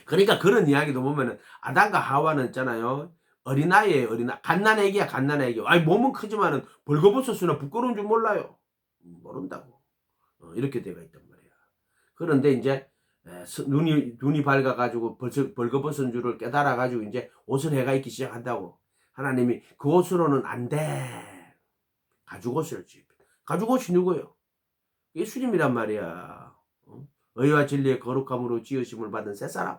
그러니까 그런 이야기도 보면은 아담과 하와는 있잖아요. 어린아이예요, 갓난 애기야, 갓난 애기. 아니, 몸은 크지만은 벌거벗었으나 부끄러운 줄 몰라요. 모른다고. 이렇게 돼가 있단 말이야. 그런데 이제 눈이 밝아가지고 벌거벗은 줄을 깨달아가지고 이제 옷을 해가 입기 시작한다고. 하나님이 그 옷으로는 안 돼. 가죽옷을 지어. 가죽옷이 누구예요? 예수님이란 말이야. 의와 진리의 거룩함으로 지으심을 받은 새 사람.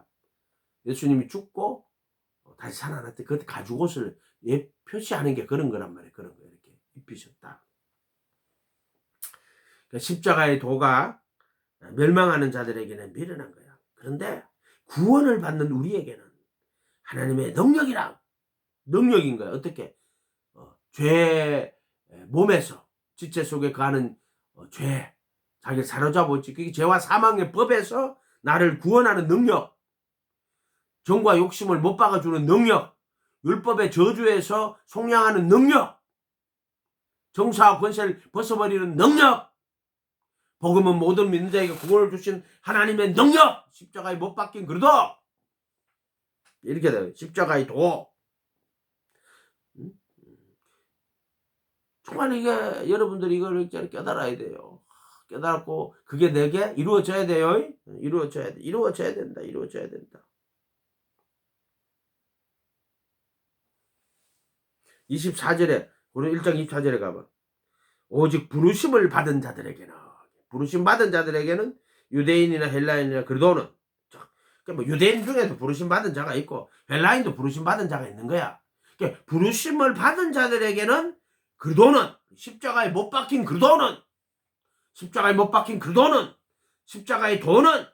예수님이 죽고 다시 살아났대. 그 가죽옷을 표시하는 게 그런 거란 말이에요. 그런 거 이렇게 입히셨다. 그러니까 십자가의 도가 멸망하는 자들에게는 미련한 거야. 그런데 구원을 받는 우리에게는 하나님의 능력인 거야. 어떻게? 죄 몸에서 지체 속에 거하는 죄, 자기를 사로잡았지. 그게 죄와 사망의 법에서 나를 구원하는 능력, 정과 욕심을 못 박아주는 능력, 율법의 저주에서 속량하는 능력, 정사와 권세를 벗어버리는 능력, 복음은 모든 믿는 자에게 구원을 주신 하나님의 능력, 십자가에 못 박힌 그리도 이렇게 돼요. 십자가의 도. 정말 이게 여러분들이 이걸 깨달아야 돼요. 깨달고 그게 내게 이루어져야 돼요. 이루어져야 된다. 24절에 우리 1장 24절에 가봐. 오직 부르심을 받은 자들에게는 유대인이나 헬라인이나 그리도는, 그러니까 뭐 유대인 중에도 부르심 받은 자가 있고 헬라인도 부르심 받은 자가 있는 거야. 그러니까 부르심을 받은 자들에게는 그리도는, 십자가에 못 박힌 그리도는, 십자가의 도는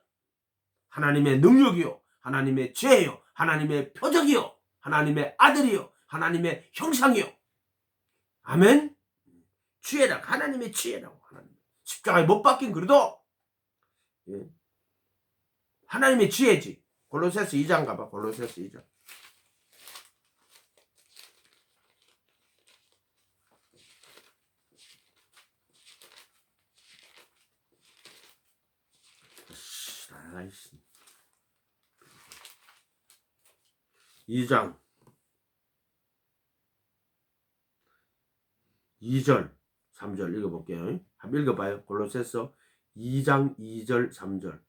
하나님의 능력이요, 하나님의 지혜요, 하나님의 표적이요, 하나님의 아들이요, 하나님의 형상이요. 아멘. 하나님의 지혜라고. 십자가에 못 박힌 그리도 하나님의 지혜지. 골로새서 2장 가봐. 골로새서 2장. 아이씨. 2장 2절 3절 읽어볼게요. 한번 읽어봐요. 골로새서 2장 2절 3절.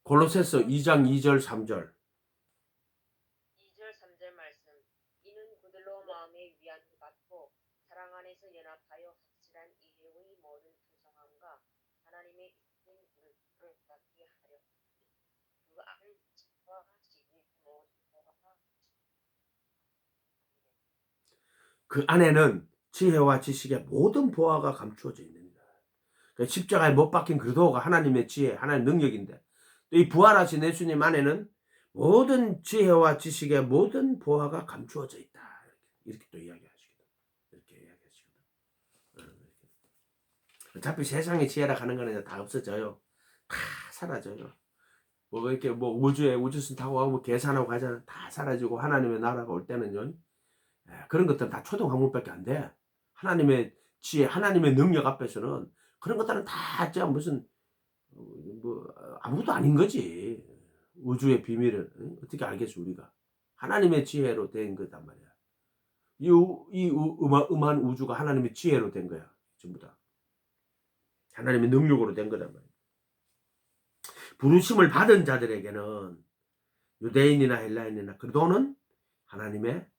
골로새서 2장 2절 3절. 2절 3절 말씀. 이는 그들로 마음에 위안을 받고 사랑 안에서 연합하여 확실한 이해의 모든 풍성함과 하나님의 있는 그릇을 갖게 하려. 그 안을 지혜와 지식의 모든 보화가 그 안에는 지혜와 지식의 모든 보화가 감추어져 있습니다. 그러니까 십자가에 못 박힌 그리도가 하나님의 지혜, 하나님의 능력인데, 또 이 부활하신 예수님 안에는 모든 지혜와 지식의 모든 보화가 감추어져 있다. 이렇게 또 이야기하시거든. 어차피 세상의 지혜라 하는 거는 다 없어져요. 다 사라져요. 뭐 이렇게 뭐 우주선 타고 가고 뭐 계산하고 가잖아. 다 사라지고 하나님의 나라가 올 때는요. 그런 것들은 다 초등 학문밖에 안 돼. 하나님의 지혜, 하나님의 능력 앞에서는 그런 것들은 다 진짜 무슨 뭐 아무것도 아닌 거지. 우주의 비밀을 어떻게 알겠어 우리가? 하나님의 지혜로 된 거단 말이야. 이 음한 우주가 하나님의 지혜로 된 거야. 전부 다. 하나님의 능력으로 된 거단 말이야. 부르심을 받은 자들에게는 유대인이나 헬라인이나 그리도는 하나님의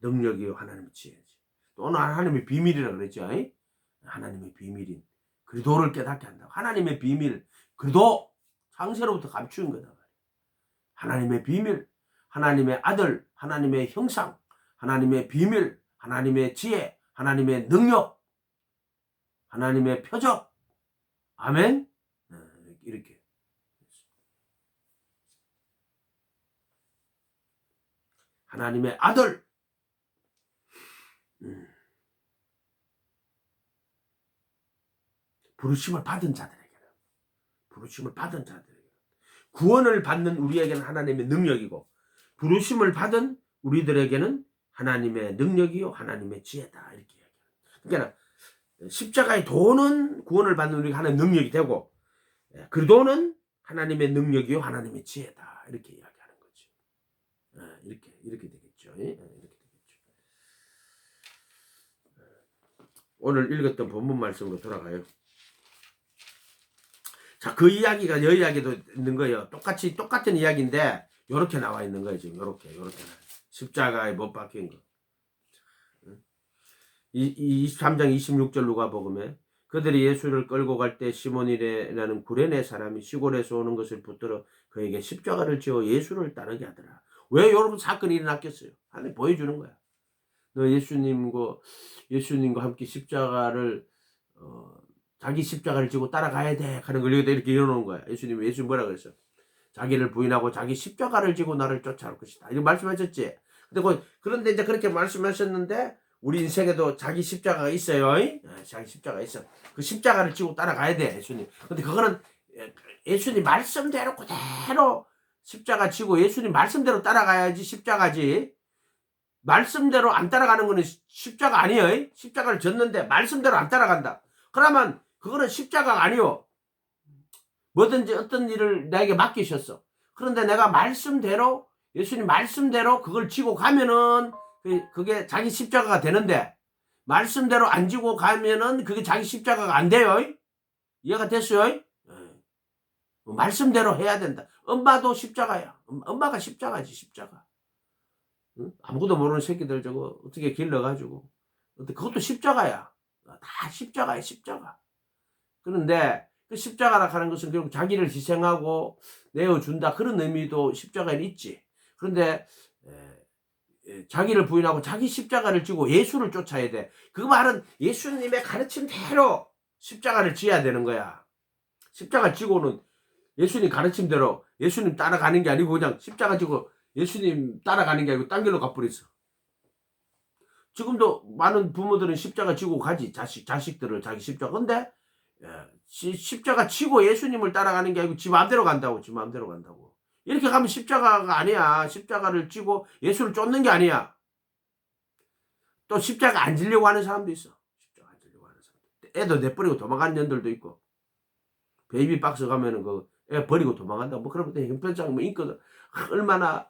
능력이요, 하나님의 지혜지. 또는 하나님의 비밀이라고 그랬죠. 하나님의 비밀인 그리도를 깨닫게 한다고. 하나님의 비밀, 그리도 창세로부터 감추는 거다. 하나님의 비밀, 하나님의 아들, 하나님의 형상, 하나님의 비밀, 하나님의 지혜, 하나님의 능력, 하나님의 표적. 아멘. 이렇게. 하나님의 아들. 부르심을 받은 자들에게는, 구원을 받는 우리에게는 하나님의 능력이고, 부르심을 받은 우리들에게는 하나님의 능력이요, 하나님의 지혜다. 이렇게 이야기해요. 그러니까 십자가의 도는 구원을 받는 우리가 하나님의 능력이 되고, 그 도는 하나님의 능력이요, 하나님의 지혜다. 이렇게 이야기하는 거죠. 이렇게 되겠죠. 이렇게. 오늘 읽었던 본문 말씀으로 돌아가요. 자, 그 이야기가 여 이야기도 있는 거예요. 똑같은 이야기인데 요렇게 나와 있는 거예요. 지금 요렇게 십자가에 못 박힌 거. 23장 26절 누가복음에 그들이 예수를 끌고 갈 때 시몬이라는 구레네 사람이 시골에서 오는 것을 붙들어 그에게 십자가를 지어 예수를 따르게 하더라. 왜 이런 사건이 일어났겠어요? 하나님 보여주는 거야. 너 예수님과 함께 십자가를 자기 십자가를 지고 따라가야 돼 하는 걸 이렇게 이러는 거야. 예수님 뭐라 그랬어? 자기를 부인하고 자기 십자가를 지고 나를 쫓아올 것이다. 이거 말씀하셨지? 그런데 이제 그렇게 말씀하셨는데 우리 인생에도 자기 십자가가 있어요. 자기 십자가 있어. 그 십자가를 지고 따라가야 돼, 예수님. 근데 그거는 예수님 말씀대로 그대로 십자가 지고 예수님 말씀대로 따라가야지 십자가지. 말씀대로 안 따라가는 거는 십자가 아니에요. 십자가를 졌는데 말씀대로 안 따라간다. 그러면 그거는 십자가가 아니요. 뭐든지 어떤 일을 나에게 맡기셨어. 그런데 내가 말씀대로 예수님 말씀대로 그걸 지고 가면은 그게 자기 십자가가 되는데 말씀대로 안 지고 가면은 그게 자기 십자가가 안 돼요. 이해가 됐어요? 말씀대로 해야 된다. 엄마도 십자가야. 엄마가 십자가지 십자가. 응? 아무것도 모르는 새끼들 저거 어떻게 길러가지고 그것도 십자가야. 다 십자가야 십자가. 그런데 그 십자가라 하는 것은 결국 자기를 희생하고 내어준다 그런 의미도 십자가에 있지. 그런데 자기를 부인하고 자기 십자가를 지고 예수를 쫓아야 돼. 그 말은 예수님의 가르침대로 십자가를 지어야 되는 거야. 십자가 지고는 예수님 가르침대로 예수님 따라가는 게 아니고 그냥 십자가 지고 예수님 따라가는 게 아니고 딴 길로 가버렸어. 지금도 많은 부모들은 십자가 지고 가지. 자식들을 자기 십자가. 근데 십자가 치고 예수님을 따라가는 게 아니고 지 마음대로 간다고. 이렇게 가면 십자가가 아니야. 십자가를 지고 예수를 쫓는 게 아니야. 또 십자가 안 지려고 하는 사람도 있어. 십자가 안 지려고 하는 사람도. 애도 내버리고 도망가는 년들도 있고. 베이비 박스 가면은 그 애 버리고 도망간다. 뭐 그러면 형편상 뭐 있거든. 얼마나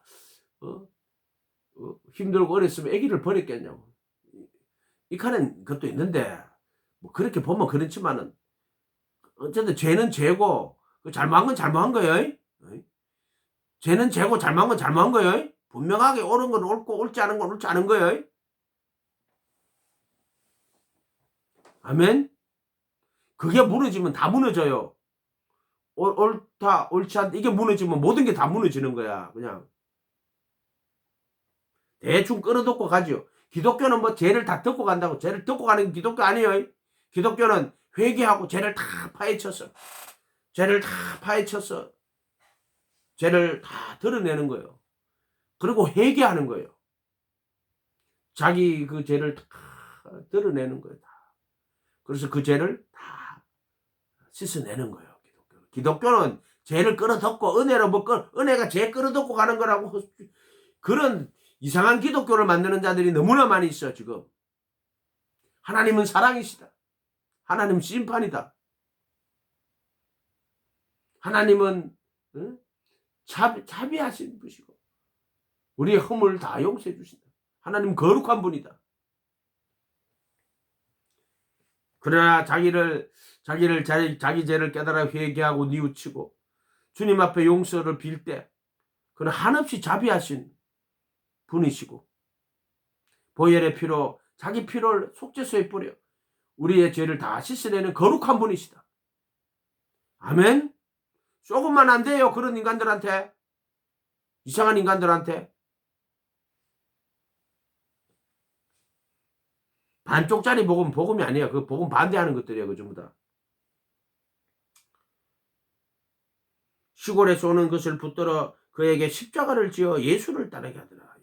힘들고 어렸으면 애기를 버렸겠냐고. 이 칸은 그것도 있는데 뭐 그렇게 보면 그렇지만은 어쨌든 죄는 죄고 잘못한 건 잘못한 거예요. 죄는 죄고 잘못한 건 잘못한 거예요. 분명하게 옳은 건 옳고 옳지 않은 건 옳지 않은 거예요. 아멘. 그게 무너지면 다 무너져요. 옳다 옳지 않다 이게 무너지면 모든 게 다 무너지는 거야. 그냥 대충 끌어덮고 가죠. 기독교는 뭐 죄를 다 덮고 간다고. 죄를 덮고 가는 게 기독교 아니에요. 기독교는 회개하고 죄를 다 파헤쳤어. 죄를 다 드러내는 거예요. 그리고 회개하는 거예요. 자기 그 죄를 다 드러내는 거예요. 다. 그래서 그 죄를 다 씻어내는 거예요. 기독교는 죄를 끌어덮고 은혜가 죄 끌어덮고 가는 거라고. 그런 이상한 기독교를 만드는 자들이 너무나 많이 있어 지금. 하나님은 사랑이시다. 하나님은 심판이다. 하나님은 자비하신 분이시고 우리의 허물을 다 용서해 주신다. 하나님 거룩한 분이다. 그러나 자기 죄를 깨달아 회개하고 뉘우치고 주님 앞에 용서를 빌 때 그는 한없이 자비하신 분이시고 보혈의 피로 자기 피를 속죄소에 뿌려 우리의 죄를 다 씻어내는 거룩한 분이시다. 아멘. 조금만 안 돼요. 그런 인간들한테. 이상한 인간들한테. 반쪽짜리 복음이 아니야. 그 복음 반대하는 것들이야. 그 전부 다. 시골에서 오는 것을 붙들어 그에게 십자가를 지어 예수를 따르게 하더라.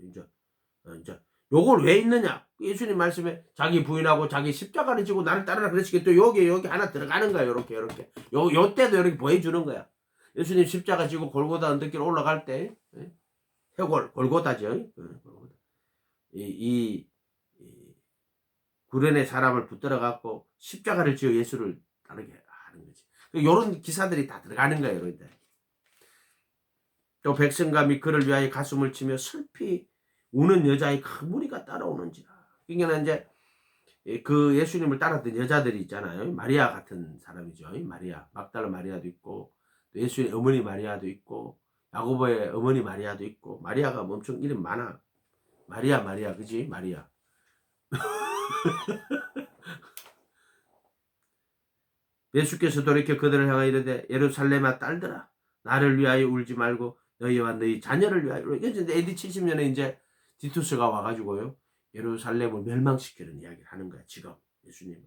이제 요걸 왜 있느냐? 예수님 말씀에 자기 부인하고 자기 십자가를 지고 나를 따르라 그러시게 또 여기 하나 들어가는 거야. 요렇게. 요 때도 이렇게 보여주는 거야. 예수님 십자가 지고 골고다 언덕길 올라갈 때 해골 골고다죠. 이 구레네 사람을 붙들어 갖고 십자가를 지어 예수를 따르게 하는 거지. 요런 기사들이 다 들어가는 거예요. 여러분들. 또 백성과 및 그를 위하여 가슴을 치며 슬피 우는 여자의 큰 무리가 따라오는지라. 그러니까 이제 그 예수님을 따랐던 여자들이 있잖아요. 마리아 같은 사람이죠. 마리아, 막달라 마리아도 있고, 또 예수님의 어머니 마리아도 있고, 야고보의 어머니 마리아도 있고, 마리아가 뭐 엄청 이름 많아. 마리아, 그지? 마리아. 예수께서 돌이켜 그들을 향하여 이르되 예루살렘아 딸들아 나를 위하여 울지 말고 너희와 너희 자녀를 위하여 울어. 이게 이제 AD 70년에 이제 디투스가 와가지고요 예루살렘을 멸망시키는 이야기를 하는 거야 지금 예수님은.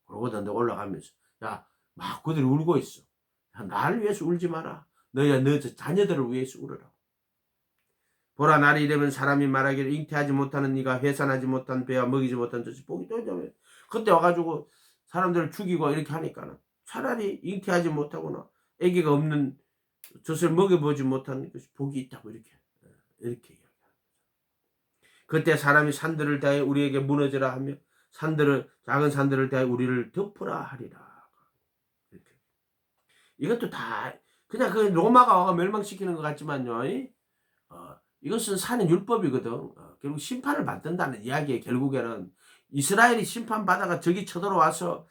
그러고 던데 올라가면서 야 막 그들이 울고 있어. 야, 나를 위해서 울지 마라. 너희와 너 자녀들을 위해서 울어라. 보라 날이 이르면 사람이 말하기를 잉태하지 못하는 이가 회산하지 못한 배와 먹이지 못한 젖이 복이 떠있다며. 그때 와가지고 사람들을 죽이고 이렇게 하니까는 차라리 잉태하지 못하거나 아기가 없는 젖을 먹여보지 못한 것이 복이 있다고 이렇게 이야기합니다. 그때 사람이 산들을 대하여 우리에게 무너지라 하며 작은 산들을 대하여 우리를 덮으라 하리라. 이렇게. 이것도 다 그냥 그 로마가 와가 멸망시키는 것 같지만요. 이것은 사는 율법이거든. 결국 심판을 받는다는 이야기에 결국에는 이스라엘이 심판받아가 적이 쳐들어와서